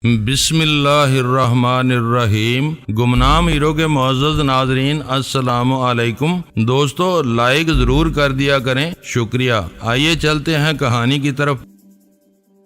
بسم اللہ الرحمن الرحیم۔ گمنام ہیرو کے معزز ناظرین السلام علیکم۔ دوستو لائک ضرور کر دیا کریں، شکریہ۔ آئیے چلتے ہیں کہانی کی طرف۔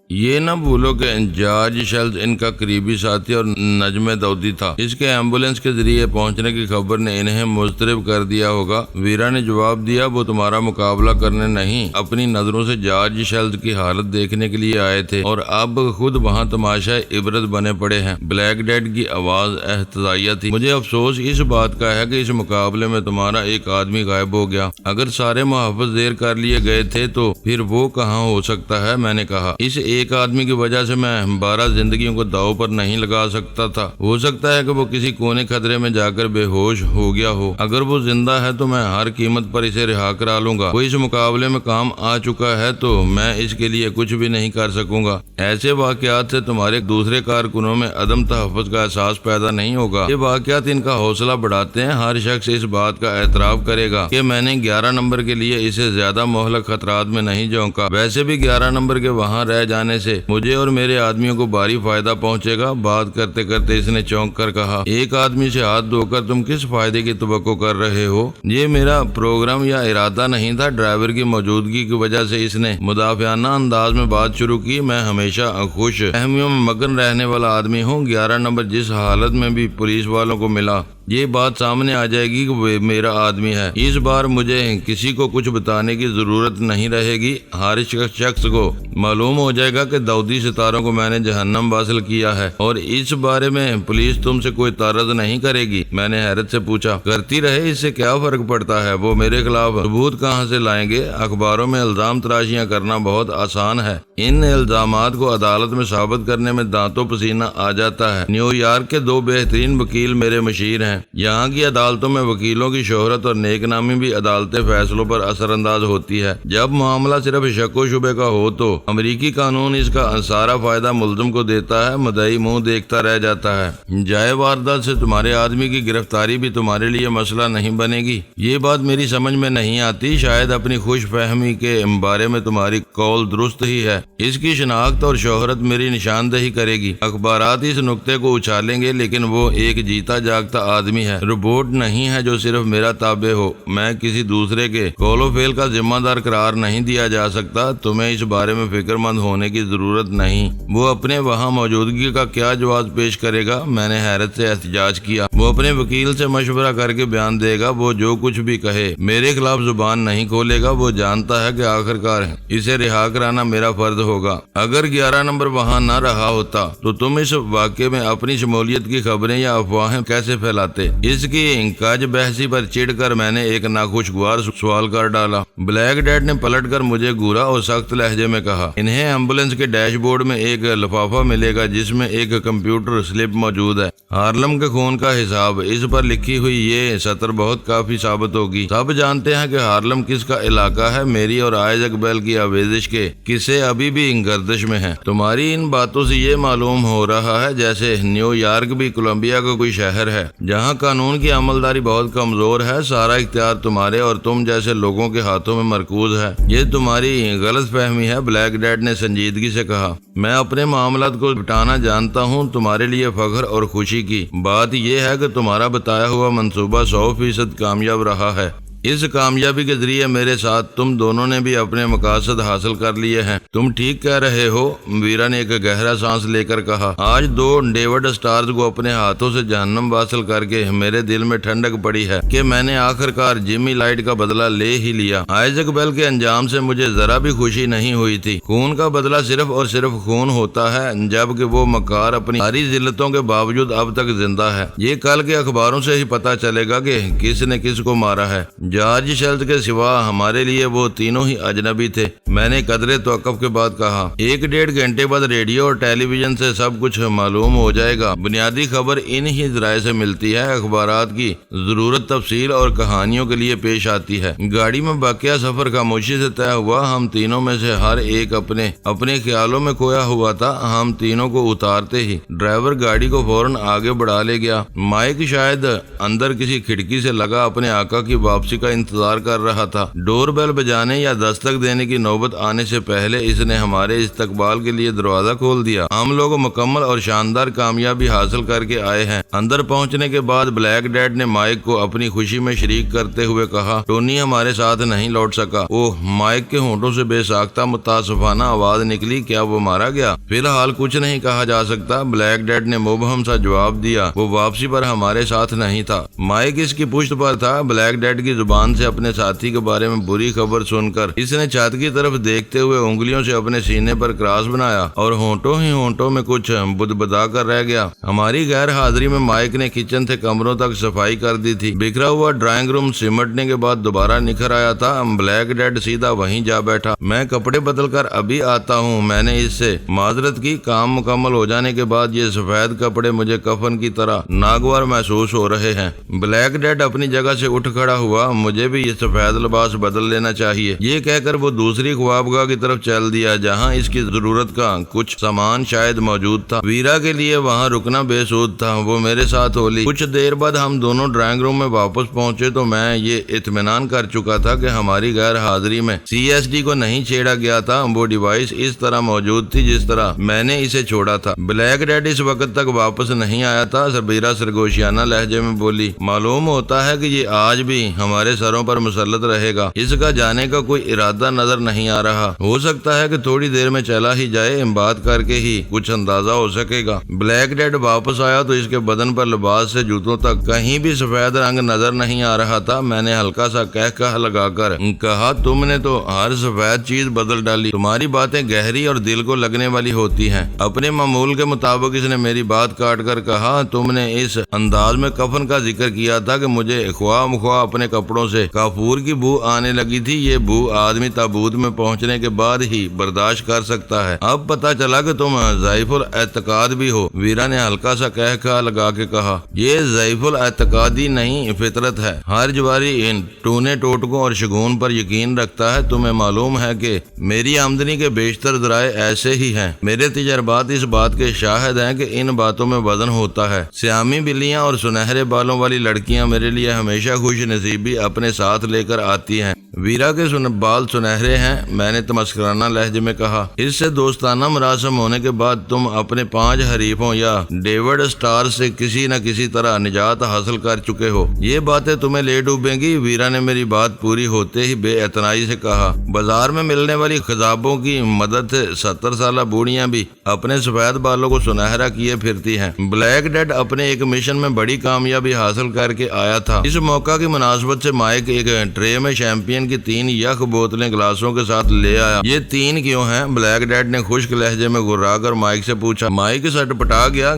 یہ نہ بھولو کہ جارج شلز ان کا قریبی ساتھی اور نجم داؤدی تھا۔ اس کے ایمبولینس کے ذریعے پہنچنے کی خبر نے انہیں مضطرب کر دیا ہوگا۔ ویرا نے جواب دیا، وہ تمہارا مقابلہ کرنے نہیں، اپنی نظروں سے جارج شلز کی حالت دیکھنے کے لیے آئے تھے اور اب خود وہاں تماشائے عبرت بنے پڑے ہیں۔ بلیک ڈیڈ کی آواز احتجاجیہ تھی۔ مجھے افسوس اس بات کا ہے کہ اس مقابلے میں تمہارا ایک آدمی غائب ہو گیا۔ اگر سارے محافظ زیر کر لیے گئے تھے تو پھر وہ کہاں ہو سکتا ہے؟ میں نے کہا، اس ایک آدمی کی وجہ سے میں 12 زندگیوں کو داؤ پر نہیں لگا سکتا تھا۔ ہو سکتا ہے کہ وہ کسی کونے خطرے میں جا کر بے ہوش ہو گیا ہو۔ اگر وہ زندہ ہے تو میں ہر قیمت پر اسے رہا کرا لوں گا۔ وہ اس مقابلے میں کام آ چکا ہے تو میں اس کے لیے کچھ بھی نہیں کر سکوں گا۔ ایسے واقعات سے تمہارے دوسرے کارکنوں میں عدم تحفظ کا احساس پیدا نہیں ہوگا۔ یہ واقعات ان کا حوصلہ بڑھاتے ہیں۔ ہر شخص اس بات کا اعتراف کرے گا کہ میں نے 11 نمبر کے لیے اسے زیادہ مہلک خطرات میں نہیں جھونکا۔ ویسے بھی 11 نمبر کے وہاں رہ جانے سے مجھے اور میرے آدمیوں کو بھاری فائدہ پہنچے گا۔ بات کرتے کرتے اس نے چونک کر کہا، ایک آدمی سے ہاتھ دھو کر تم کس فائدے کی توقع کر رہے ہو؟ یہ میرا پروگرام یا ارادہ نہیں تھا۔ ڈرائیور کی موجودگی کی وجہ سے اس نے مدافعانہ انداز میں بات شروع کی۔ میں ہمیشہ خوش فہمیوں میں مگن رہنے والا آدمی ہوں۔ 11 نمبر جس حالت میں بھی پولیس والوں کو ملا، یہ بات سامنے آ جائے گی کہ وہ میرا آدمی ہے۔ اس بار مجھے کسی کو کچھ بتانے کی ضرورت نہیں رہے گی۔ ہر شخص کو معلوم ہو جائے گا کہ داؤدی ستاروں کو میں نے جہنم واصل کیا ہے، اور اس بارے میں پولیس تم سے کوئی تعرض نہیں کرے گی۔ میں نے حیرت سے پوچھا، کرتی رہے، اس سے کیا فرق پڑتا ہے؟ وہ میرے خلاف ثبوت کہاں سے لائیں گے؟ اخباروں میں الزام تراشیاں کرنا بہت آسان ہے۔ ان الزامات کو عدالت میں ثابت کرنے میں دانتوں پسینہ آ جاتا ہے۔ نیو یارک کے 2 بہترین وکیل میرے مشیر ہیں۔ یہاں کی عدالتوں میں وکیلوں کی شہرت اور نیک نامی بھی عدالتی فیصلوں پر اثر انداز ہوتی ہے۔ جب معاملہ صرف شک و شبے کا ہو تو امریکی قانون اس کا سارا فائدہ ملزم کو دیتا ہے، مدعی منہ دیکھتا رہ جاتا ہے۔ جائے واردات سے تمہارے آدمی کی گرفتاری بھی تمہارے لیے مسئلہ نہیں بنے گی۔ یہ بات میری سمجھ میں نہیں آتی۔ شاید اپنی خوش فہمی کے بارے میں تمہاری قول درست ہی ہے۔ اس کی شناخت اور شہرت میری نشاندہی کرے گی۔ اخبارات اس نقطے کو اچھالیں گے، لیکن وہ ایک جیتا جاگتا آدمی ہے، رپورٹ نہیں ہے جو صرف میرا تابع ہو۔ میں کسی دوسرے کے قول و فعل کا ذمہ دار قرار نہیں دیا جا سکتا۔ تمہیں اس بارے میں فکر مند ہونے کی ضرورت نہیں۔ وہ اپنے وہاں موجودگی کا کیا جواز پیش کرے گا؟ میں نے حیرت سے احتجاج کیا۔ وہ اپنے وکیل سے مشورہ کر کے بیان دے گا۔ وہ جو کچھ بھی کہے میرے خلاف زبان نہیں کھولے گا۔ وہ جانتا ہے کہ آخرکار اسے رہا کرانا میرا فرض ہوگا۔ اگر 11 نمبر وہاں نہ رہا ہوتا تو تم اس واقعے میں اپنی شمولیت کی خبریں یا افواہیں کیسے پھیلاتے؟ اس کی کاج بحثی پر چڑھ کر میں نے ایک ناخوشگوار سوال کر ڈالا۔ بلیک ڈیڈ نے پلٹ کر مجھے گھورا اور سخت لہجے میں کہا، انہیں ایمبولینس کے ڈیش بورڈ میں ایک لفافہ ملے گا جس میں ایک کمپیوٹر سلپ موجود ہے، ہارلم کے خون کا حساب۔ اس پر لکھی ہوئی یہ سطر بہت کافی ثابت ہوگی۔ سب جانتے ہیں کہ ہارلم کس کا علاقہ ہے۔ میری اور آئزیک بیل کی آویزش کے قصے ابھی بھی گردش میں ہیں۔ تمہاری ان باتوں سے یہ معلوم ہو رہا ہے جیسے نیو یارک بھی کولمبیا کا کوئی شہر ہے جہاں قانون کی عملداری بہت کمزور ہے۔ سارا اختیار تمہارے اور تم جیسے لوگوں کے ہاتھوں میں مرکوز ہے۔ یہ تمہاری غلط فہمی ہے، بلیک ڈیڈ نے سنجیدگی سے کہا۔ میں اپنے معاملات کو بٹانا جانتا ہوں۔ تمہارے لیے فخر اور خوشی کی بات یہ ہے کہ تمہارا بتایا ہوا منصوبہ 100% کامیاب رہا ہے۔ اس کامیابی کے ذریعے میرے ساتھ تم دونوں نے بھی اپنے مقاصد حاصل کر لیے ہیں۔ تم ٹھیک کہہ رہے ہو، ویرا نے ایک گہرا سانس لے کر کہا۔ آج 2 ڈیوڈ سٹارز کو اپنے ہاتھوں سے جہنم واصل کر کے میرے دل میں ٹھنڈک پڑی ہے کہ میں نے آخرکار جیمی لائٹ کا بدلہ لے ہی لیا۔ آئزیک بیل کے انجام سے مجھے ذرا بھی خوشی نہیں ہوئی تھی۔ خون کا بدلہ صرف اور صرف خون ہوتا ہے، جبکہ وہ مکار اپنی ساری ذلتوں کے باوجود اب تک زندہ ہے۔ یہ کل کے اخباروں سے ہی پتہ چلے گا کہ کس نے کس کو مارا ہے۔ جارج شلز کے سوا ہمارے لیے وہ تینوں ہی اجنبی تھے۔ میں نے قدرے توقف کے بعد کہا، 1-1.5 گھنٹے بعد ریڈیو اور ٹیلی ویژن سے سب کچھ معلوم ہو جائے گا۔ بنیادی خبر ان ہی ذرائع سے ملتی ہے۔ اخبارات کی ضرورت تفصیل اور کہانیوں کے لیے پیش آتی ہے۔ گاڑی میں باقیہ سفر خاموشی سے طے ہوا۔ ہم تینوں میں سے ہر ایک اپنے خیالوں میں کھویا ہوا تھا۔ ہم تینوں کو اتارتے ہی ڈرائیور گاڑی کو فوراً آگے بڑھا لے گیا۔ مائک شاید اندر کسی کھڑکی سے لگا اپنے آقا کی واپسی کا انتظار کر رہا تھا۔ ڈور بیل بجانے یا دستک دینے کی نوبت آنے سے پہلے اس نے ہمارے استقبال کے لیے دروازہ کھول دیا۔ ہم لوگ مکمل اور شاندار کامیابی حاصل کر کے آئے ہیں۔ اندر پہنچنے کے بعد بلیک ڈیڈ نے مائک کو اپنی خوشی میں شریک کرتے ہوئے کہا، ٹونی ہمارے ساتھ نہیں لوٹ سکا۔ اوہ، مائک کے ہونٹوں سے بے ساختہ متاسفانہ آواز نکلی، کیا وہ مارا گیا؟ فی الحال کچھ نہیں کہا جا سکتا، بلیک ڈیڈ نے مبہم سا جواب دیا۔ وہ واپسی پر ہمارے ساتھ نہیں تھا۔ مائک اس کی پشت پر تھا۔ بلیک ڈیڈ کی زبان سے اپنے ساتھی کے بارے میں بری خبر سن کر اس نے چھت کی طرف دیکھتے ہوئے انگلیوں سے اپنے سینے پر کراس بنایا اور ہونٹوں میں کچھ بدبدا کر رہ گیا۔ ہماری غیر حاضری میں مائک نے کچن سے کمروں تک صفائی کر دی تھی۔ بکھرا ہوا ڈرائنگ روم سمٹنے کے بعد دوبارہ نکھر آیا تھا۔ بلیک ڈیڈ سیدھا وہیں جا بیٹھا۔ میں کپڑے بدل کر ابھی آتا ہوں، میں نے اس سے معذرت کی۔ کام مکمل ہو جانے کے بعد یہ سفید کپڑے مجھے کفن کی طرح ناگوار محسوس ہو رہے ہیں۔ بلیک ڈیڈ اپنی جگہ سے اٹھ کھڑا ہوا۔ مجھے بھی یہ سفید لباس بدل لینا چاہیے، یہ کہہ کر وہ دوسری خوابگاہ کی طرف چل دیا جہاں اس کی ضرورت کا کچھ سامان شاید موجود تھا۔ ویرا کے لیے وہاں رکنا بے سود تھا، وہ میرے ساتھ ہو لی۔ کچھ دیر بعد ہم دونوں ڈرائنگ روم میں واپس پہنچے تو میں یہ اطمینان کر چکا تھا کہ ہماری غیر حاضری میں CSD کو نہیں چھیڑا گیا تھا۔ وہ ڈیوائس اس طرح موجود تھی جس طرح میں نے اسے چھوڑا تھا۔ بلیک ڈیڈ اس وقت تک واپس نہیں آیا تھا۔ سبیرہ سرگوشیانہ لہجے میں بولی، معلوم ہوتا ہے کہ یہ آج بھی ہمارے سروں پر مسلط رہے گا۔ اس کا جانے کا کوئی ارادہ نظر نہیں آ رہا۔ ہو سکتا ہے کہ تھوڑی دیر میں چلا ہی جائے، بات کر کے ہی کچھ اندازہ ہو سکے گا۔ بلیک ڈیڈ واپس آیا تو اس کے بدن پر لباس سے جوتوں تک کہیں بھی سفید رنگ نظر نہیں آ رہا تھا۔ میں نے ہلکا سا کہہ لگا کر کہا، تم نے تو ہر سفید چیز بدل ڈالی، تمہاری باتیں گہری اور دل کو لگنے والی ہوتی ہیں۔ اپنے معمول کے مطابق اس نے میری بات کاٹ کر کہا، تم نے اس انداز میں کفن کا ذکر کیا تھا کہ مجھے خواہ مخواہ اپنے کپڑوں سے کافور کی بو آنے لگی تھی۔ یہ بو آدمی تابوت میں پہنچنے کے بعد ہی برداشت کر سکتا ہے۔ اب پتا چلا کہ تم ضعیف الاعتقاد بھی ہو۔ ویرا نے ہلکا سا کہہ لگا کے کہا، یہ ضعیف الاعتقادی نہیں، فطرت ہے۔ ہر جواری ان ٹونے ٹوٹکوں اور شگون پر یقین رکھتا ہے۔ تمہیں معلوم ہے کہ میری آمدنی کے بیشتر ذرائع ایسے ہی ہیں۔ میرے تجربات اس بات کے شاہد ہیں کہ ان باتوں میں وزن ہوتا ہے۔ سیامی بلیاں اور سنہرے بالوں والی لڑکیاں میرے لیے ہمیشہ خوش نصیبی اپنے ساتھ لے کر آتی ہیں۔ ویرا کے بال سنہرے ہیں، میں نے تمسکرانہ لہجے میں کہا۔ اس سے دوستانہ مراسم ہونے کے بعد تم اپنے 5 حریفوں یا ڈیوڈ اسٹار سے کسی نہ کسی طرح نجات حاصل کر چکے ہو۔ یہ باتیں تمہیں لے ڈوبیں گی۔ ویرا نے میری بات پوری ہوتے ہی بے اعتنائی سے کہا، بازار میں ملنے والی خضابوں کی مدد سے 70 سالہ بوڑھیاں بھی اپنے سفید بالوں کو سنہرا کیے پھرتی ہیں۔ بلیک ڈیڈ اپنے ایک مشن میں بڑی کامیابی حاصل کر کے آیا تھا۔ اس موقع کی مناسبت سے مائک ایک ٹرے میں شیمپین کی 3 یخ بوتلیں گلاسوں کے ساتھ لے آیا۔ یہ 3 کیوں ہیں؟ بلیک ڈیڈ نے خشک لہجے میں گرا کر مائک سے پوچھا۔ مائک سٹ پٹا گیا۔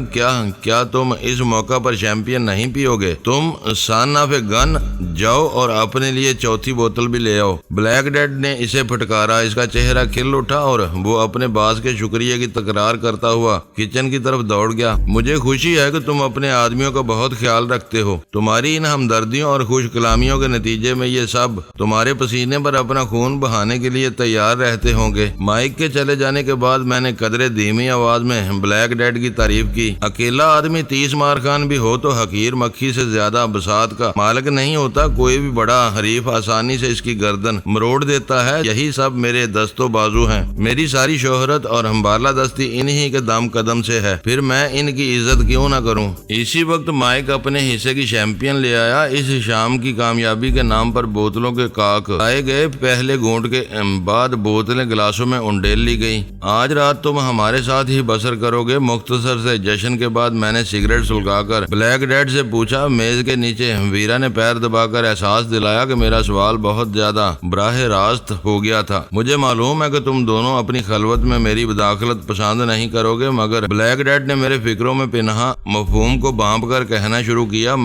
کیا تم اس موقع پر شیمپین نہیں پیو گے؟ تم سن آف اے گن، جاؤ اور اپنے لیے 4تھی بوتل بھی لے آؤ۔ بلیک ڈیڈ نے اسے پھٹکارا۔ اس کا چہرہ کھل اٹھا اور وہ اپنے باس کے شکریہ کی تکرار کرتا ہوا کچن کی طرف دوڑ گیا۔ مجھے خوشی ہے کہ تم اپنے آدمیوں کا بہت خیال رکھتے ہو۔ تمہاری ان ہمدردیوں اور خوش کلامیوں کے نتیجے میں یہ سب تمہارے پسینے پر اپنا خون بہانے کے لیے تیار رہتے ہوں گے۔ مائک کے چلے جانے کے بعد میں نے قدرے دھیمی آواز میں بلیک ڈیڈ کی تعریف کی۔ اکیلا آدمی 30 مار خان بھی ہو تو حقیر مکھی سے زیادہ بساط کا مالک نہیں ہوتا۔ کوئی بھی بڑا حریف آسانی سے اس کی گردن مروڑ دیتا ہے۔ یہی سب میرے دست و بازو ہیں۔ میری ساری شہرت اور بالا دستی انہی کے دم قدم سے ہے، پھر میں ان کی عزت کیوں نہ کروں؟ اسی وقت مائک اپنے حصے کی شیمپین لے آیا۔ اس شام کی کامیابی کے نام پر بوتلوں کے کاک آئے گئے۔ پہلے گھونٹ کے بعد بوتلیں گلاسوں میں انڈیل لی گئی۔ آج رات تم ہمارے ساتھ ہی بسر کرو گے۔ مختصر سے جشن کے بعد میں نے سگریٹ سلگا کر بلیک ڈیڈ سے پوچھا۔ میز کے نیچے ویرا نے پیر دبا کر احساس دلایا کہ میرا سوال بہت زیادہ براہ راست ہو گیا تھا۔ مجھے معلوم ہے کہ تم دونوں اپنی خلوت میں میری مداخلت پسند نہیں کرو گے، مگر بلیک ڈیڈ نے میرے فکروں میں پنہا مفہوم کو بانپ کر کہنا شروع کیا۔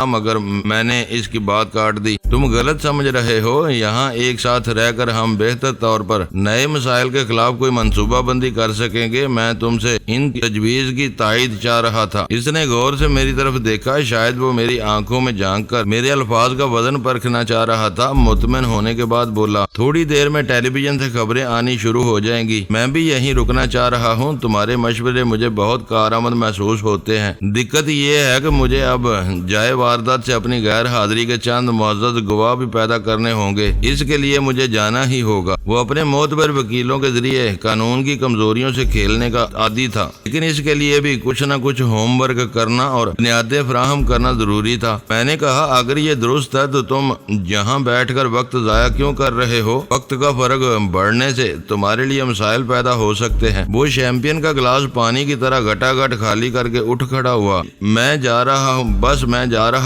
مگر میں نے اس کی بات کاٹ دی۔ تم غلط سمجھ رہے ہو۔ یہاں ایک ساتھ رہ کر ہم بہتر طور پر نئے مسائل کے خلاف کوئی منصوبہ بندی کر سکیں گے۔ میں تم سے ان تجویز کی تائید چاہ رہا تھا۔ اس نے غور سے میری طرف دیکھا۔ شاید وہ میری آنکھوں میں جھانک کر میرے الفاظ کا وزن پرکھنا چاہ رہا تھا۔ مطمئن ہونے کے بعد بولا، تھوڑی دیر میں ٹیلی ویژن سے خبریں آنی شروع ہو جائیں گی۔ میں بھی یہیں رکنا چاہ رہا ہوں۔ تمہارے مشورے مجھے بہت کارآمد محسوس ہوتے ہیں۔ دقت یہ ہے کہ مجھے اب جائے واردات سے اپنی غیر حاضری کے چند معزز گواہ بھی پیدا کرنے ہوں گے، اس کے لیے مجھے جانا ہی ہوگا۔ وہ اپنے معتبر وکیلوں کے ذریعے قانون کی کمزوریوں سے کھیلنے کا عادی تھا، لیکن اس کے لیے بھی کچھ نہ کچھ ہوم ورک کرنا اور بنیادیں فراہم کرنا ضروری تھا۔ میں نے کہا اگر یہ درست ہے تو تم جہاں بیٹھ کر وقت ضائع کیوں کر رہے ہو؟ وقت کا فرق بڑھنے سے تمہارے لیے مسائل پیدا ہو سکتے ہیں۔ وہ چیمپئن کا گلاس پانی کی طرح گھٹا گھٹ خالی کر کے اٹھ کھڑا ہوا۔ میں جا رہا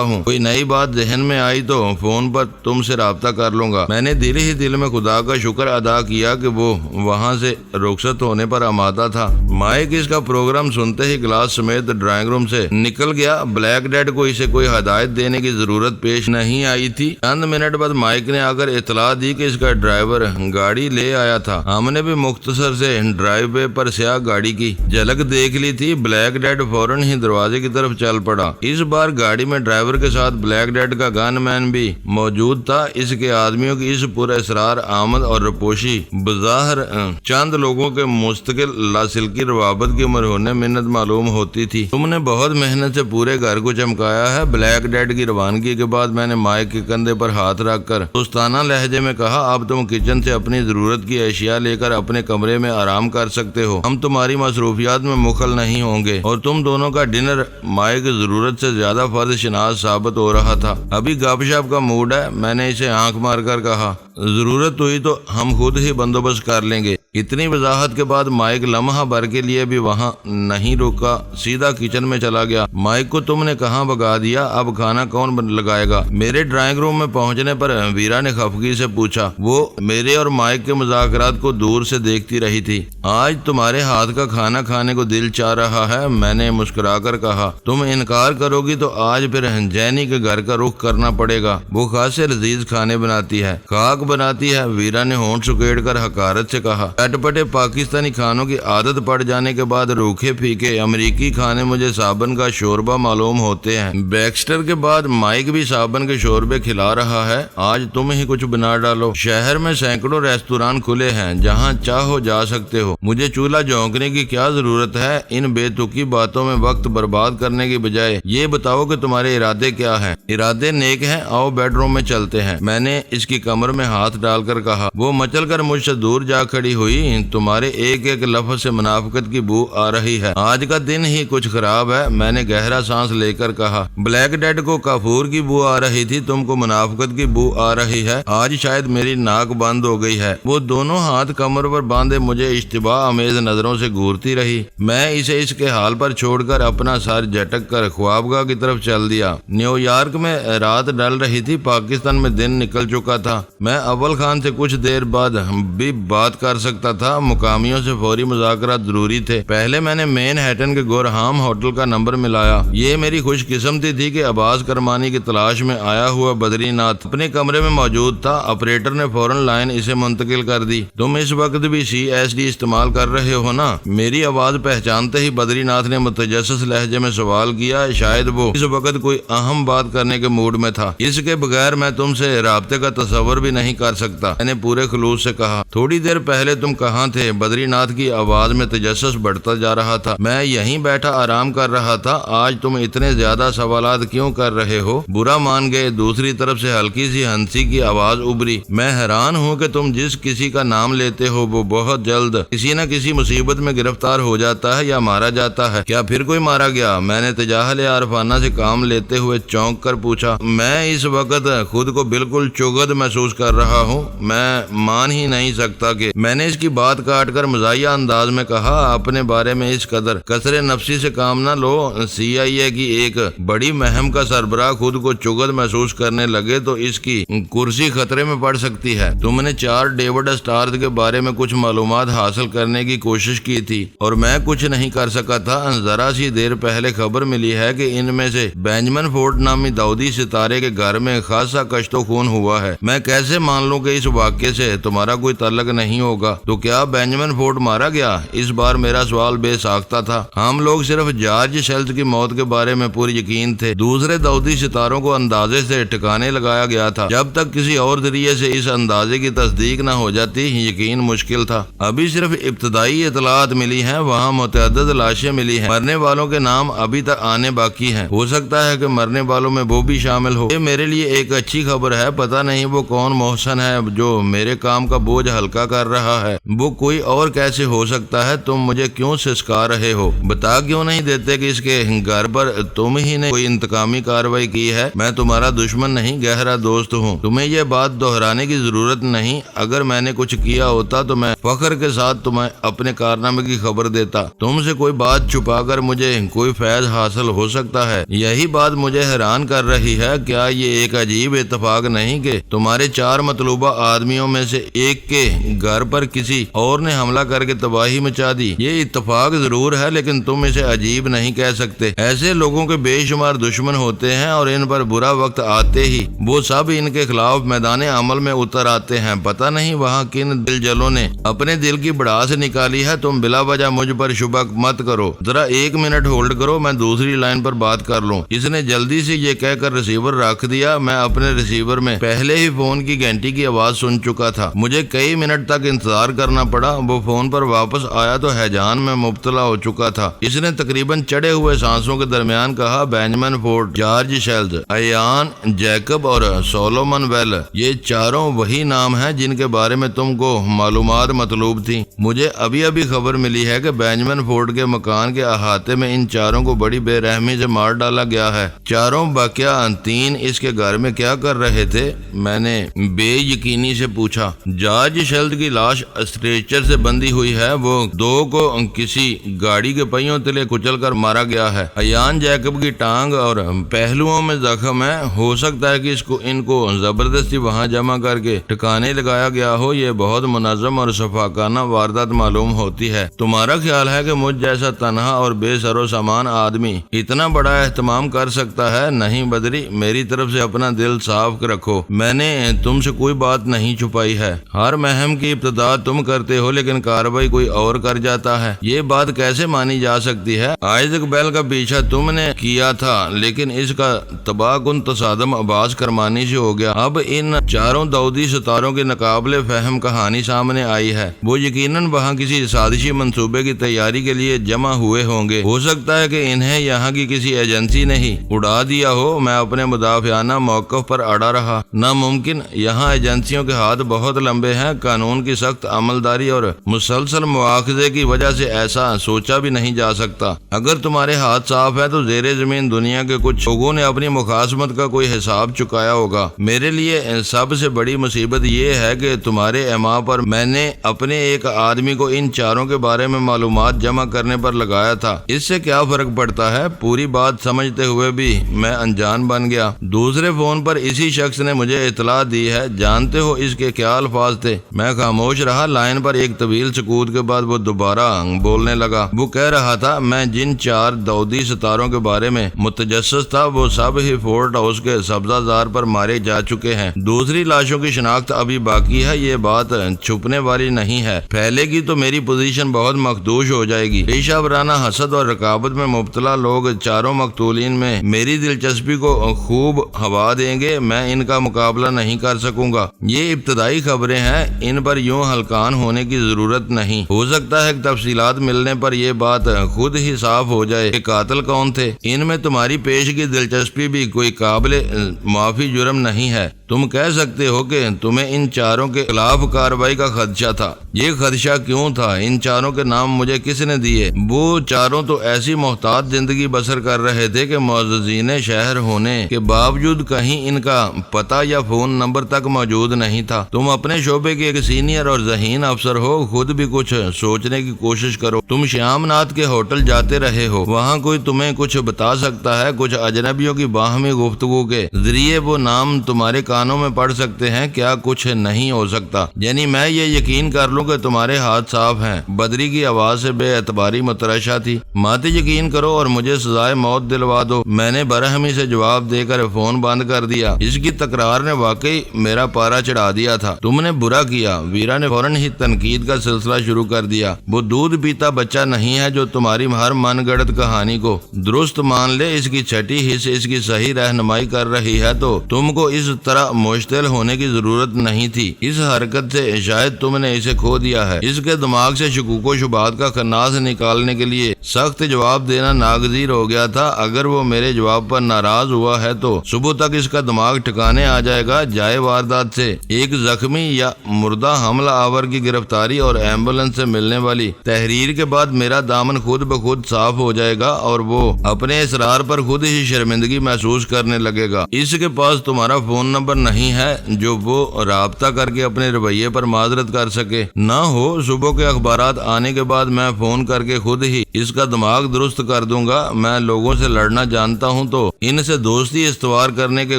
ہوں، کوئی نئی بات ذہن میں آئی تو فون پر تم سے رابطہ کر لوں گا۔ میں نے دل ہی دل میں خدا کا شکر ادا کیا کہ وہ وہاں سے رخصت ہونے پر آمادہ تھا۔ مائک اس کا پروگرام سنتے ہی گلاس سمیت ڈرائنگ روم سے نکل گیا۔ بلیک ڈیڈ کو اسے کوئی ہدایت دینے کی ضرورت پیش نہیں آئی تھی۔ چند منٹ بعد مائک نے اگر اطلاع دی کہ اس کا ڈرائیور گاڑی لے آیا تھا۔ ہم نے بھی مختصر سے ڈرائیو وے پر سیاہ گاڑی کی جھلک دیکھ لی تھی۔ بلیک ڈیڈ فوراً ہی دروازے کی طرف چل پڑا۔ اس بار گاڑی میں ڈرائیور کے ساتھ بلیک ڈیڈ کا گن مین بھی موجود تھا۔ اس کے آدمیوں کی اس پر اسرار آمد اور رپوشی بظاہر چند لوگوں کے مستقل لاسلکی روابط کی مرہون منت معلوم ہوتی تھی۔ تم نے بہت محنت سے پورے گھر کو چمکایا ہے۔ بلیک ڈیڈ کی روانگی کے بعد میں نے مائک کے کندھے پر ہاتھ رکھ کر دوستانہ لہجے میں کہا اب تم کچن سے اپنی ضرورت کی اشیاء لے کر اپنے کمرے میں آرام کر سکتے ہو۔ ہم تمہاری مصروفیات میں مخل نہیں ہوں گے، اور تم دونوں کا ڈنر مائک ضرورت سے زیادہ فرض شناس ثابت ہو رہا تھا۔ ابھی گپ شپ کا موڈ ہے، میں نے اسے آنکھ مار کر کہا۔ ضرورت ہوئی تو ہم خود ہی بندوبست کر لیں گے۔ اتنی وضاحت کے بعد مائک لمحہ بھر کے لیے بھی وہاں نہیں رکا، سیدھا کچن میں چلا گیا۔ مائک کو تم نے کہاں بگا دیا؟ اب کھانا کون لگائے گا؟ میرے ڈرائنگ روم میں پہنچنے پر ویرا نے خفگی سے پوچھا۔ وہ میرے اور مائک کے مذاکرات کو دور سے دیکھتی رہی تھی۔ آج تمہارے ہاتھ کا کھانا کھانے کو دل چاہ رہا ہے، میں نے مسکرا کر کہا۔ تم انکار کرو گی تو آج پھر جینی کے گھر کا رخ کرنا پڑے گا، وہ خاصے لذیذ کھانے بناتی ہے۔ خاک بناتی ہے، ویرا نے ہونٹ سکیڑ کر حقارت سے کہا۔ چٹپٹے پاکستانی کھانوں کی عادت پڑ جانے کے بعد روکھے پھیکے امریکی کھانے مجھے صابن کا شوربہ معلوم ہوتے ہیں۔ بیکسٹر کے بعد مائک بھی صابن کے شوربے کھلا رہا ہے۔ آج تم ہی کچھ بنا ڈالو۔ شہر میں سینکڑوں ریستوران کھلے ہیں جہاں چاہو جا سکتے ہو۔ مجھے چولہا جھونکنے کی کیا ضرورت ہے؟ ان بے تکی باتوں میں وقت برباد کرنے کی بجائے یہ بتاؤ کہ تمہارے ارادے کیا ہیں؟ ارادے نیک ہیں، آؤ بیڈ روم میں چلتے ہیں، میں نے اس کی کمر میں ہاتھ ڈال کر کہا۔ وہ مچل کر مجھ سے دور جا کھڑی ہوئی۔ تمہارے ایک ایک لفظ سے منافقت کی بو آ رہی ہے۔ آج کا دن ہی کچھ خراب ہے، میں نے گہرا سانس لے کر کہا۔ بلیک ڈیڈ کو کافور کی بو آ رہی تھی، تم کو منافقت کی بو آ رہی ہے۔ آج شاید میری ناک بند ہو گئی ہے۔ وہ دونوں ہاتھ کمر پر باندھے مجھے اشتباہ آمیز نظروں سے گھورتی رہی۔ میں اسے اس کے حال پر چھوڑ کر اپنا سر جھٹک کر خوابگاہ کی طرف چل دیا۔ نیو یارک میں رات ڈل رہی تھی، پاکستان میں دن نکل چکا تھا۔ میں اول خان سے کچھ دیر بعد بھی بات کر سکتا تھا، مقامیوں سے فوری مذاکرات ضروری تھے۔ پہلے میں نے مین ہیٹن کے گورہام ہوٹل کا نمبر ملایا۔ یہ میری خوش قسمتی تھی کہ عباس کرمانی کی تلاش میں آیا ہوا بدری ناتھ اپنے کمرے میں موجود تھا۔ آپریٹر نے فوراً لائن اسے منتقل کر دی۔ تم اس وقت بھی CSD استعمال کر رہے ہو نا؟ میری آواز پہچانتے ہی بدری ناتھ نے متجسس لہجے میں سوال کیا۔ شاید وہ اس وقت کوئی اہم بات کرنے کے موڈ میں تھا۔ اس کے بغیر میں تم سے رابطے کا تصور بھی نہیں کر سکتا، میں نے پورے خلوص سے کہا۔ تھوڑی دیر پہلے تم کہاں تھے؟ بدری ناتھ کی آواز میں تجسس بڑھتا جا رہا تھا۔ میں یہیں بیٹھا آرام کر رہا تھا۔ آج تم اتنے زیادہ سوالات کیوں کر رہے ہو؟ برا مان گئے؟ دوسری طرف سے ہلکی سی ہنسی کی آواز ابری۔ میں حیران ہوں کہ تم جس کسی کا نام لیتے ہو وہ بہت جلد کسی نہ کسی مصیبت میں گرفتار ہو جاتا ہے یا مارا جاتا ہے۔ کیا پھر کوئی مارا گیا؟ میں نے تجاہل عارفانہ سے کام لیتے ہوئے چونک کر پوچھا۔ میں اس وقت خود کو بالکل چغد محسوس کر رہا ہوں۔ میں مان ہی نہیں سکتا کہ میں نے اس کی بات کاٹ کر مزاحیہ انداز میں کہا۔ اپنے بارے میں اس قدر کثر نفسی سے کام نہ لو۔ CIA کی ایک بڑی مہم کا سربراہ خود کو چغد محسوس کرنے لگے تو اس کی کرسی خطرے میں پڑ سکتی ہے۔ تم نے 4 ڈیوڈ اسٹارز کے بارے میں کچھ معلومات حاصل کرنے کی کوشش کی تھی اور میں کچھ نہیں کر سکا تھا۔ ذرا سی دیر پہلے خبر ملی ہے کہ ان میں سے بینجمن فورڈ نامی داؤدی ستارے کے گھر میں خاصا کشت و خون ہوا ہے۔ میں کیسے مان لوں کہ اس واقعے سے تمہارا کوئی تعلق نہیں ہوگا؟ تو کیا بینجامن فورڈ مارا گیا؟ اس بار میرا سوال بے ساختہ تھا۔ ہم لوگ صرف جارج شیلز کی موت کے بارے میں پورے یقین تھے، دوسرے داؤدی ستاروں کو اندازے سے ٹھکانے لگایا گیا تھا۔ جب تک کسی اور ذریعے سے اس اندازے کی تصدیق نہ ہو جاتی یقین مشکل تھا۔ ابھی صرف ابتدائی اطلاعات ملی ہیں، وہاں متعدد لاشیں ملی ہیں، مرنے والوں کے نام ابھی تک آنے باقی ہیں، ہو سکتا ہے کہ مرنے والوں میں وہ بھی شامل ہو۔ یہ میرے لیے ایک اچھی خبر ہے، پتہ نہیں وہ کون محسن ہے جو میرے کام کا بوجھ ہلکا کر رہا ہے، وہ کوئی اور کیسے ہو سکتا ہے؟ تم مجھے کیوں سسکا رہے ہو؟ بتا کیوں نہیں دیتے کہ اس کے گھر پر تم ہی نے کوئی انتقامی کارروائی کی ہے؟ میں تمہارا دشمن نہیں، گہرا دوست ہوں، تمہیں یہ بات دہرانے کی ضرورت نہیں۔ اگر میں نے کچھ کیا ہوتا تو میں فخر کے ساتھ تمہیں اپنے کارنامے کی خبر دیتا۔ تم سے کوئی بات چھپا کر مجھے کوئی فیض حاصل ہو سکتا ہے؟ یہی بات مجھے حیران کر رہی ہے۔ کیا یہ ایک عجیب اتفاق نہیں کہ تمہارے 4 مطلوبہ آدمیوں میں سے ایک کے گھر پر کسی اور نے حملہ کر کے تباہی مچا دی؟ یہ اتفاق ضرور ہے لیکن تم اسے عجیب نہیں کہہ سکتے۔ ایسے لوگوں کے بے شمار دشمن ہوتے ہیں اور ان پر برا وقت آتے ہی وہ سب ان کے خلاف میدان عمل میں اتر آتے ہیں۔ پتہ نہیں وہاں کن دل جلوں نے اپنے دل کی بڑاس نکالی ہے۔ تم بلا وجہ مجھ پر شبہ مت کرو، ذرا 1 منٹ ہولڈ کرو، میں دوسری لائن پر بات کر لوں۔ اس نے جلدی سے یہ کہہ کر ریسیور رکھ دیا۔ میں اپنے ریسیور میں پہلے ہی فون کی گھنٹی کی آواز سن چکا تھا، مجھے کئی منٹ تک انتظار کرنا پڑا۔ وہ فون پر واپس آیا تو ہیجان میں مبتلا ہو چکا تھا۔ اس نے تقریباً چڑھے ہوئے سانسوں کے درمیان کہا، Benjamin Ford, George Shields, Ian Jacob اور سولومن ویل، یہ چاروں وہی نام ہیں جن کے بارے میں تم کو معلومات مطلوب تھی۔ مجھے ابھی ابھی خبر ملی ہے کہ بینجامن فورڈ کے مکان کے احاطے میں ان چاروں کو بڑی بے رحمی سے مار ڈالا گیا ہے۔ چاروں باقیہ 3 اس کے گھر میں کیا کر رہے تھے؟ میں نے بے یقینی سے پوچھا۔ جارج شیلز کی لاش اسٹریچر سے بندھی ہوئی ہے، وہ 2 کو کسی گاڑی کے پہیوں تلے کچل کر مارا گیا ہے۔ ایان جیکب کی ٹانگ اور پہلوؤں میں زخم ہے، ہو سکتا ہے کہ ان کو زبردستی وہاں جمع کر کے ٹھکانے لگایا گیا ہو۔ یہ بہت منظم اور شفاقانہ واردات معلوم ہوتی ہے۔ تمہارا خیال ہے کہ مجھ جیسا تنہا اور بے سر و سامان آدمی اتنا بڑا اہتمام کر سکتا ہے؟ نہیں بدری، میری طرف سے اپنا دل صاف رکھو، میں نے تم سے کوئی بات نہیں چھپائی ہے۔ ہر مہم کی ابتدا تم کرتے ہو لیکن کارروائی کوئی اور کر جاتا ہے، یہ بات کیسے مانی جا سکتی ہے؟ آئزک بیل کا پیچھا تم نے کیا تھا لیکن اس کا تباہ کن تصادم عباس کرمانی سے ہو گیا۔ اب ان 4 داؤدی ستاروں کی ناقابل فہم کہانی سامنے آئی ہے۔ وہ یقیناً وہاں کسی سازشی منصوبے کی تیاری کے لیے جمع ہوئے ہوں گے، ہو سکتا ہے کہ انہیں یہاں کی کسی ایجنسی نے ہی اڑا دیا ہو۔ میں اپنے مدافعانہ موقف پر اڑا رہا۔ ناممکن، یہاں ایجنسیوں کے ہاتھ بہت لمبے ہیں، قانون کی سخت عملداری اور مسلسل مواخذے کی وجہ سے ایسا سوچا بھی نہیں جا سکتا۔ اگر تمہارے ہاتھ صاف ہے تو زیر زمین دنیا کے کچھ لوگوں نے اپنی مخاصمت کا کوئی حساب چکایا ہوگا۔ میرے لیے سب سے بڑی مصیبت یہ ہے کہ تمہارے اعماء پر میں نے اپنے ایک آدمی کو ان 4 کے بارے میں معلومات جمع کرنے پر لگایا تھا۔ اس سے کیا فرق پڑتا ہے؟ پوری بات سمجھتے ہوئے بھی میں انجان بن گیا۔ دوسرے فون پر اسی شخص نے مجھے اطلاع دی ہے، جانتے ہو اس کے کیا الفاظ تھے؟ میں خاموش رہا۔ لائن پر ایک طویل سکوت کے بعد وہ دوبارہ بولنے لگا۔ وہ کہہ رہا تھا، میں جن 4 داؤدی ستاروں کے بارے میں متجسس تھا وہ سب ہی فورٹ ہاؤس کے سبزہ زار پر مارے جا چکے ہیں۔ دوسری لاشوں کی شناخت ابھی باقی ہے، یہ بات چھپنے والی نہیں ہے، پھیلے گی تو میری پوزیشن بہت مخدوش ہو جائے گی۔ پیشہ ورانہ حسد اور رقابت میں مبتلا لوگ 4 مقتولین میں میری دلچسپی کو خوب ہوا دیں گے، میں ان کا مقابلہ نہیں کر سکوں گا۔ یہ ابتدائی خبریں ہیں، ان پر یوں ہلکان ہونے کی ضرورت نہیں، ہو سکتا ہے کہ تفصیلات ملنے پر یہ بات خود ہی صاف ہو جائے کہ قاتل کون تھے۔ ان میں تمہاری پیش کی دلچسپی بھی کوئی قابل معافی جرم نہیں ہے۔ تم کہہ سکتے ہو کہ تمہیں ان 4 کے خلاف کارروائی کا خدشہ تھا۔ یہ خدشہ کیوں تھا؟ ان 4 کے نام مجھے کس نے دیے؟ وہ 4 تو ایسی محتاط زندگی بسر کر رہے تھے کہ معززین شہر ہونے کے باوجود کہیں ان کا پتہ یا فون نمبر تک موجود نہیں تھا۔ تم اپنے شعبے کے ایک سینئر اور ذہین افسر ہو، خود بھی کچھ سوچنے کی کوشش کرو۔ تم شیام ناتھ کے ہوٹل جاتے رہے ہو، وہاں کوئی تمہیں کچھ بتا سکتا ہے؟ کچھ اجنبیوں کی باہمی گفتگو کے ذریعے وہ نام تمہارے کانوں میں پڑ سکتے ہیں، کیا کچھ نہیں ہو سکتا؟ یعنی میں یہ یقین کر لوں کہ تمہارے ہاتھ صاف ہیں؟ بدری کی آواز سے بے اعتباری متراشا تھی۔ مات یقین کرو اور مجھے سزائے موت دلوا دو، میں نے برہمی سے جواب دے کر فون بند کر دیا۔ اس کی تکرار نے واقعی میرا پارا چڑھا دیا تھا۔ تم نے برا کیا، ویرا نے فوراً ہی تنقید کا سلسلہ شروع کر دیا۔ وہ دودھ پیتا بچہ نہیں ہے جو تمہاری ہر من گڑت کہانی کو درست مان لے۔ اس کی چھٹی حص اس کی صحیح رہنمائی کر رہی ہے تو تم کو اس طرح مشتعل ہونے کی ضرورت نہیں تھی۔ اس حرکت سے شاید تم نے اسے کھو دیا ہے۔ اس کے دماغ سے شکوک و شبہات کا خناس نکالنے کے لیے سخت جواب دینا ناگزیر ہو گیا تھا۔ اگر وہ میرے جواب پر ناراض ہوا ہے تو صبح تک اس کا دماغ ٹھکانے آ جائے گا۔ جائے واردات سے ایک زخمی یا مردہ حملہ آور کی گرفتاری اور ایمبولینس سے ملنے والی تحریر کے بعد میرا دامن خود بخود صاف ہو جائے گا اور وہ اپنے اصرار پر خود ہی شرمندگی محسوس کرنے لگے گا۔ اس کے پاس تمہارا فون نمبر نہیں ہے جو وہ رابطہ کر کے اپنے رویے پر معذرت کر سکے؟ نہ ہو صبح کے اخبارات آنے کے بعد میں فون کر کے خود ہی اس کا دماغ درست کر دوں گا۔ میں لوگوں سے لڑنا جانتا ہوں تو ان سے دوستی استوار کرنے کے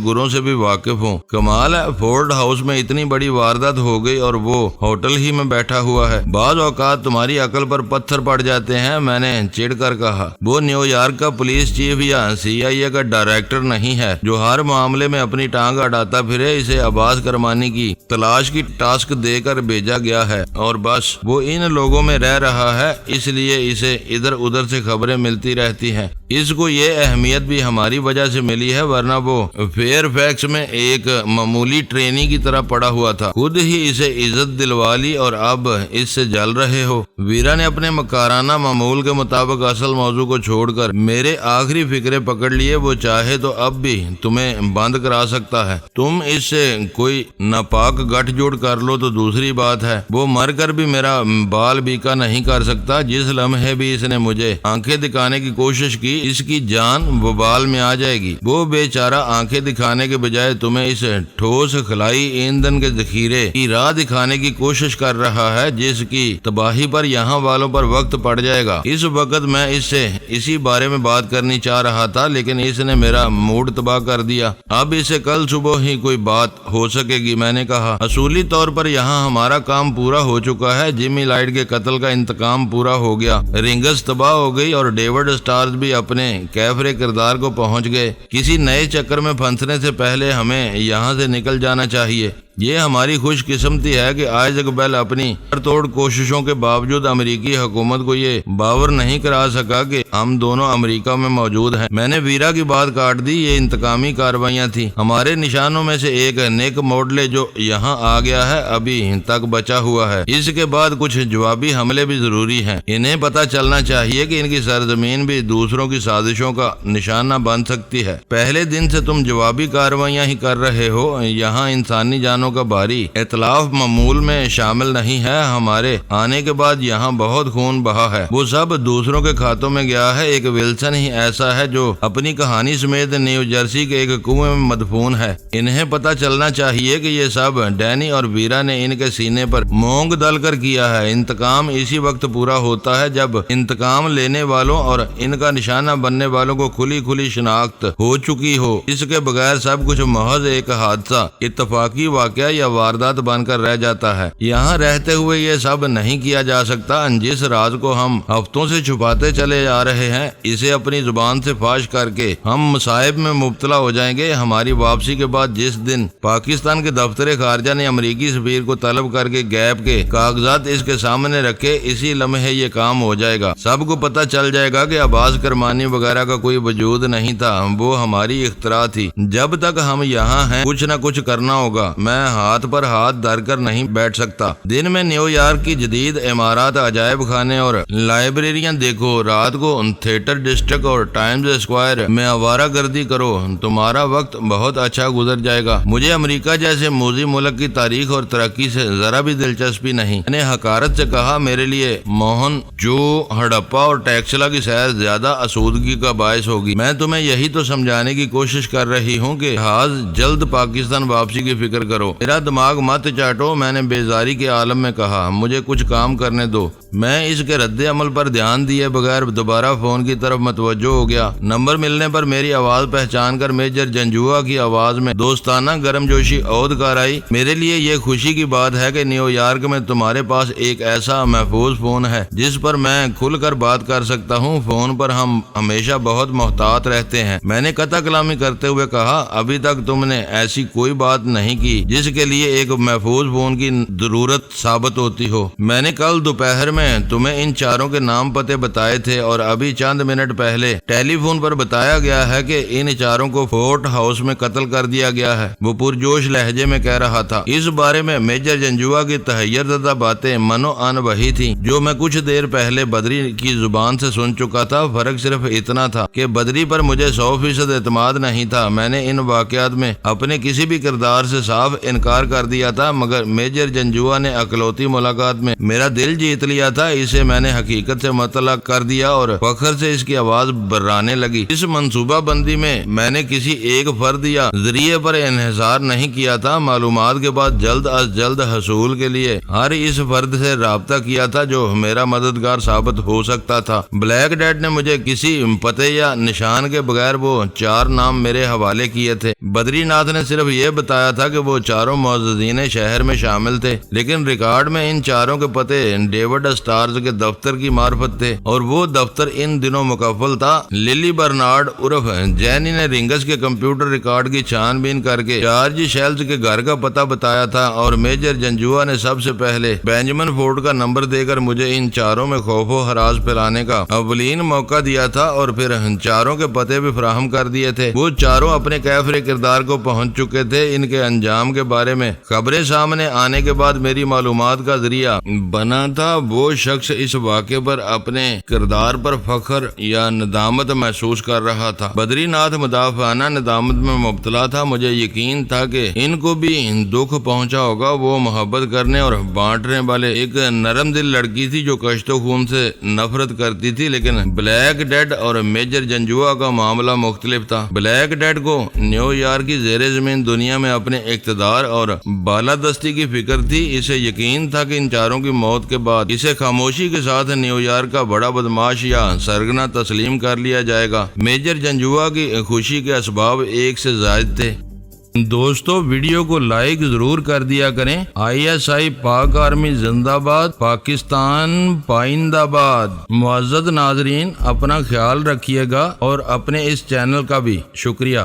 گروں سے بھی واقف ہوں۔ کمال ہے، فورڈ ہاؤس میں اتنی بڑی واردات ہو گئی اور وہ ہوٹل ہی میں بیٹھا ہوا ہے۔ بعض اوقات تمہاری عقل پر پتھر پڑ جاتے ہیں، میں نے چڑ کر کہا۔ وہ نیو یارک کا پولیس چیف یا CIA کا ڈائریکٹر نہیں ہے جو ہر معاملے میں اپنی ٹانگ اڑاتا پھرے۔ اسے عباس کرمانی کی تلاش کی ٹاسک دے کر بھیجا گیا ہے اور بس وہ ان لوگوں میں رہ رہا ہے، اس لیے اسے ادھر ادھر سے خبریں ملتی رہتی ہیں۔ اس کو یہ اہمیت بھی ہماری وجہ سے ملی ہے، ورنہ وہ فیئر فیکس میں ایک معمولی ٹرینی کی طرح پڑا ہوا تھا۔ خود ہی اسے عزت دلوا لی اور اب اس سے جل رہے ہو۔ ویرا نے اپنے مکارانہ معمول کے مطابق اصل موضوع کو چھوڑ کر میرے آخری فکرے پکڑ لیے۔ وہ چاہے تو اب بھی تمہیں بند کرا سکتا ہے۔ تم اس سے کوئی ناپاک گٹھ جوڑ کر لو تو دوسری بات ہے۔ وہ مر کر بھی میرا بال بیکا نہیں کر سکتا۔ جس لمحے بھی اس نے مجھے آنکھیں دکھانے کی کوشش کی اس کی جان وبال میں آ جائے گی۔ وہ بیچارہ آنکھیں دکھانے کے بجائے تمہیں اس ٹھوس خلائی ایندھن کے ذخیرے کی راہ دکھانے کی کوشش کر رہا ہے جس کی تباہی پر یہاں والوں پر وقت پڑ جائے گا۔ اس وقت میں اس سے اسی بارے میں بات کرنی چاہ رہا تھا لیکن اس نے میرا موڈ تباہ کر دیا۔ اب اسے کل صبح ہی کوئی بات ہو سکے گی۔ میں نے کہا اصولی طور پر یہاں ہمارا کام پورا ہو چکا ہے۔ جیمی لائٹ کے قتل کا انتقام پورا ہو گیا، رنگس تباہ ہو گئی اور ڈیوڈ اسٹارز بھی اپنے کیفر کردار کو پہنچ گئے۔ کسی نئے چکر میں پھنسنے سے پہلے ہمیں یہاں سے نکل جانا چاہیے۔ یہ ہماری خوش قسمتی ہے کہ آئزیک بیل اپنی توڑ کوششوں کے باوجود امریکی حکومت کو یہ باور نہیں کرا سکا کہ ہم دونوں امریکہ میں موجود ہیں۔ میں نے ویرا کی بات کاٹ دی۔ یہ انتقامی کاروائیاں تھیں۔ ہمارے نشانوں میں سے ایک نیک موڈلے جو یہاں آ گیا ہے ابھی تک بچا ہوا ہے۔ اس کے بعد کچھ جوابی حملے بھی ضروری ہیں۔ انہیں پتہ چلنا چاہیے کہ ان کی سرزمین بھی دوسروں کی سازشوں کا نشانہ بن سکتی ہے۔ پہلے دن سے تم جوابی کاروائیاں ہی کر رہے ہو۔ یہاں انسانی جانوں کا بھاری اتلاف معمول میں شامل نہیں ہے۔ ہمارے آنے کے بعد یہاں بہت خون بہا ہے، وہ سب دوسروں کے کھاتوں میں گیا ہے۔ ایک ولسن ہی ایسا ہے جو اپنی کہانی سمیت نیو جرسی کے ایک کنویں میں مدفون ہے۔ انہیں پتہ چلنا چاہیے کہ یہ سب ڈینی اور ویرا نے ان کے سینے پر مونگ ڈال کر کیا ہے۔ انتقام اسی وقت پورا ہوتا ہے جب انتقام لینے والوں اور ان کا نشانہ بننے والوں کو کھلی کھلی شناخت ہو چکی ہو۔ اس کے بغیر سب کچھ محض ایک حادثہ، اتفاقی واقعہ یا واردات بن کر رہ جاتا ہے۔ یہاں رہتے ہوئے یہ سب نہیں کیا جا سکتا۔ جس راز کو ہم ہفتوں سے چھپاتے چلے جا رہے ہیں اسے اپنی زبان سے فاش کر کے ہم مصائب میں مبتلا ہو جائیں گے۔ ہماری واپسی کے بعد جس دن پاکستان کے دفتر خارجہ نے امریکی سفیر کو طلب کر کے گیپ کے کاغذات اس کے سامنے رکھے، اسی لمحے یہ کام ہو جائے گا۔ سب کو پتہ چل جائے گا کہ عباس کرمانی وغیرہ کا کوئی وجود نہیں تھا، وہ ہماری اختراع تھی۔ جب تک ہم یہاں ہیں کچھ نہ کچھ کرنا ہوگا۔ میں ہاتھ پر ہاتھ دھر کر نہیں بیٹھ سکتا۔ دن میں نیو یارک کی جدید عمارات، عجائب خانے اور لائبریریاں دیکھو، رات کو تھیٹر ڈسٹرکٹ اور ٹائمز اسکوائر میں آوارہ گردی کرو، تمہارا وقت بہت اچھا گزر جائے گا۔ مجھے امریکہ جیسے موذی ملک کی تاریخ اور ترقی سے ذرا بھی دلچسپی نہیں۔ میں نے حقارت سے کہا میرے لیے موہن جو ہڑپا اور ٹیکسلا کی سیر زیادہ آسودگی کا باعث ہوگی۔ میں تمہیں یہی تو سمجھانے کی کوشش کر رہی ہوں کہ جلد پاکستان واپسی کی فکر کرو۔ میرا دماغ مت چاٹو، میں نے بیزاری کے عالم میں کہا۔ مجھے کچھ کام کرنے دو۔ میں اس کے رد عمل پر دھیان دیے بغیر دوبارہ فون کی طرف متوجہ ہو گیا۔ نمبر ملنے پر میری آواز پہچان کر میجر جنجوا کی آواز میں دوستانہ گرم جوشی عود کر آئی۔ میرے لیے یہ خوشی کی بات ہے کہ نیو یارک میں تمہارے پاس ایک ایسا محفوظ فون ہے جس پر میں کھل کر بات کر سکتا ہوں۔ فون پر ہم ہمیشہ بہت محتاط رہتے ہیں۔ میں نے قطع کلامی کرتے ہوئے کہا ابھی تک تم نے ایسی کوئی بات نہیں کی جس کے لیے ایک محفوظ فون کی ضرورت ثابت ہوتی ہو۔ میں نے کل دوپہر میں تمہیں ان چاروں کے نام پتے بتائے تھے اور ابھی چند منٹ پہلے ٹیلی فون پر بتایا گیا ہے کہ ان چاروں کو فورٹ ہاؤس میں قتل کر دیا گیا ہے، وہ پرجوش لہجے میں کہہ رہا تھا۔ اس بارے میں میجر جنجوا کی تحیر زدہ باتیں منو ان وہی تھی جو میں کچھ دیر پہلے بدری کی زبان سے سن چکا تھا۔ فرق صرف اتنا تھا کہ بدری پر مجھے 100% اعتماد نہیں تھا۔ میں نے ان واقعات میں اپنے کسی بھی کردار سے صاف انکار کر دیا تھا، مگر میجر جنجوا نے اکلوتی ملاقات میں میرا دل جیت لیا تھا۔ اسے میں نے حقیقت سے مطلع کر دیا اور فخر سے اس کی آواز برانے لگی۔ اس منصوبہ بندی میں نے کسی ایک فرد یا ذریعے پر انحصار نہیں کیا تھا۔ معلومات کے بعد جلد از جلد حصول کے لیے ہر اس فرد سے رابطہ کیا تھا جو میرا مددگار ثابت ہو سکتا تھا۔ بلیک ڈیڈ نے مجھے کسی پتے یا نشان کے بغیر وہ 4 نام میرے حوالے کیے تھے۔ بدری ناتھ نے صرف یہ بتایا تھا کہ وہ چاروں معززین شہر میں شامل تھے، لیکن ریکارڈ میں ان چاروں کے پتے ڈیوڈ اسٹارز کے دفتر کی معرفت تھے اور وہ دفتر ان دنوں مکفل تھا۔ للی برنارڈ عرف جینی نے رنگس کے کمپیوٹر ریکارڈ کی چھان بین کر کے جارج شیلز کے گھر کا پتہ بتایا تھا اور میجر جنجوا نے سب سے پہلے بینجمن فورڈ کا نمبر دے کر مجھے ان چاروں میں خوف و ہراس پھیلانے کا اولین موقع دیا تھا اور پھر چاروں کے پتے بھی فراہم کر دیے تھے۔ وہ چاروں اپنے کیفر کردار کو پہنچ چکے تھے۔ ان کے انجام کے بارے میں خبریں سامنے آنے کے بعد میری معلومات کا ذریعہ بنا تھا۔ وہ شخص اس واقعے پر اپنے کردار پر فخر یا ندامت محسوس کر رہا تھا۔ بدری ناتھ مدافعانہ ندامت میں مبتلا تھا۔ مجھے یقین تھا کہ ان کو بھی دکھ پہنچا ہوگا۔ وہ محبت کرنے اور بانٹنے والے ایک نرم دل لڑکی تھی جو کشت و خون سے نفرت کرتی تھی، لیکن بلیک ڈیڈ اور میجر جنجوا کا معاملہ مختلف تھا۔ بلیک ڈیڈ کو نیو یارک کی زیر زمین دنیا میں اپنے اقتدار اور بالادستی کی فکر تھی۔ اسے یقین تھا کہ ان چاروں کی موت کے بعد اسے خاموشی کے ساتھ نیو یارک کا بڑا بدماش یا سرگنا تسلیم کر لیا جائے گا۔ میجر جنجوا کی خوشی کے اسباب ایک سے زائد تھے۔ دوستو ویڈیو کو لائک ضرور کر دیا کریں۔ ISI پاک آرمی زندہ باد، پاکستان پائندہ باد۔ معزز ناظرین اپنا خیال رکھیے گا اور اپنے اس چینل کا بھی شکریہ۔